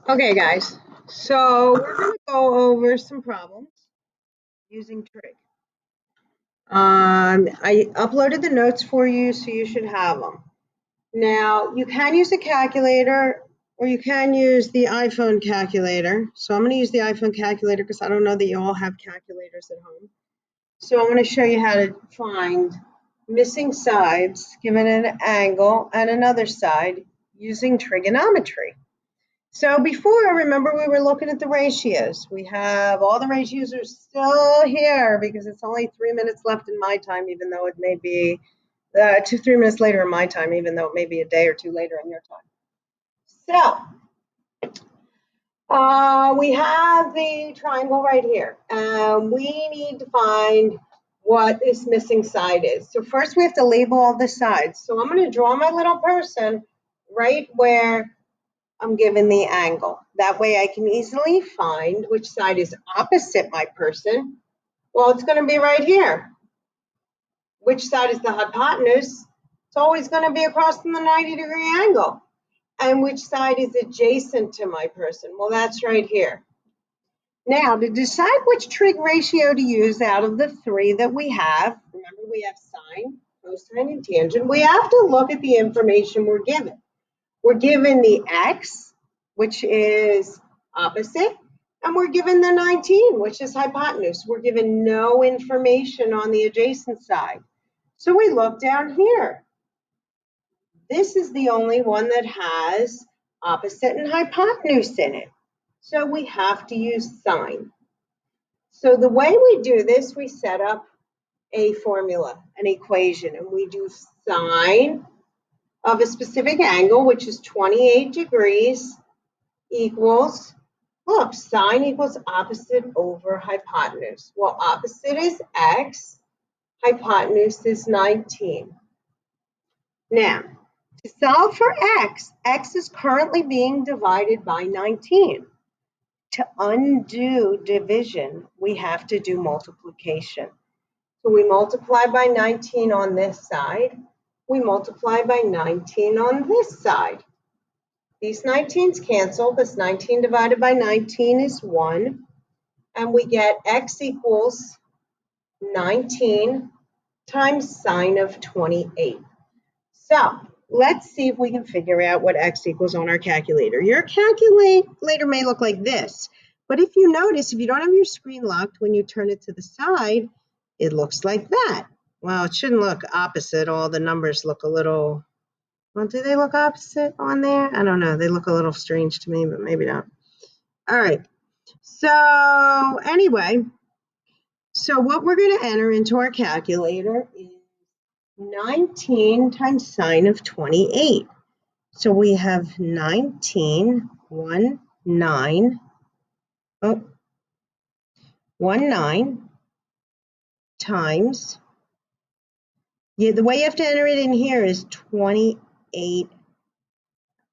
Okay, guys, so we're going to go over some problems using trig. I uploaded the notes for you, so you should have them. Now, you can use a calculator or you can use the iPhone calculator. So I'm going to use the iPhone calculator because I don't know that you all have calculators at home. So I'm going to show you how to find missing sides given an angle and another side using trigonometry. So before, remember we were looking at the ratios. We have all the ratios are still here because it's only 3 minutes left in my time, even though it may be 3 minutes later in my time, even though it may be a day or two later in your time. So we have the triangle right here. We need to find what this missing side is. So first we have to label all the sides. So I'm going to draw my little person right where I'm given the angle. That way I can easily find which side is opposite my person. Well, it's going to be right here. Which side is the hypotenuse? It's always going to be across from the 90-degree angle. And which side is adjacent to my person? Well, that's right here. Now, to decide which trig ratio to use out of the three that we have, remember we have sine, cosine, and tangent, we have to look at the information we're given. We're given the x, which is opposite, and we're given the 19, which is hypotenuse. We're given no information on the adjacent side. So we look down here. This is the only one that has opposite and hypotenuse in it. So we have to use sine. So the way we do this, we set up a formula, an equation, and we do sine of a specific angle, which is 28 degrees, equals, look, sine equals opposite over hypotenuse. Well, opposite is x, hypotenuse is 19. Now, to solve for x, x is currently being divided by 19. To undo division, we have to do multiplication. So we multiply by 19 on this side. We multiply by 19 on this side. These 19s cancel because 19 divided by 19 is 1. And we get x equals 19 times sine of 28. So let's see if we can figure out what x equals on our calculator. Your calculator may look like this, but if you notice, if you don't have your screen locked, when you turn it to the side, it looks like that. Well, it shouldn't look opposite. All the numbers look a little, well, do they look opposite on there? I don't know. They look a little strange to me, but maybe not. All right. So anyway, so what we're going to enter into our calculator is 19 times sine of 28. So we have 19 times, the way you have to enter it in here is 28,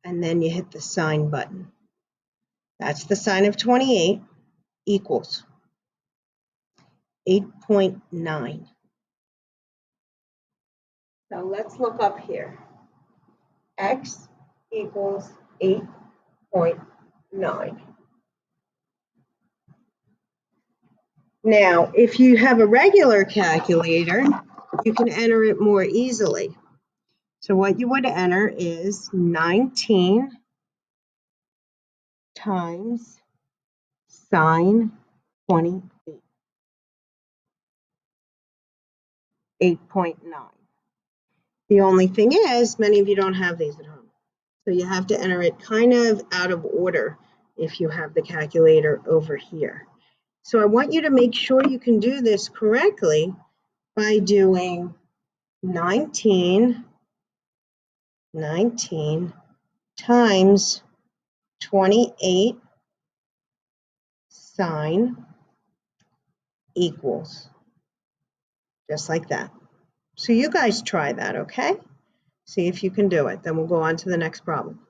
and then you hit the sine button. That's the sine of 28 equals 8.9. So let's look up here. X equals 8.9. Now, if you have a regular calculator, you can enter it more easily. So what you would enter is 19 times sine 28, 8.9. The only thing is, many of you don't have these at home. So you have to enter it kind of out of order if you have the calculator over here. So I want you to make sure you can do this correctly by doing 19 times 28 sine equals, just like that. So you guys try that, okay? See if you can do it. Then we'll go on to the next problem.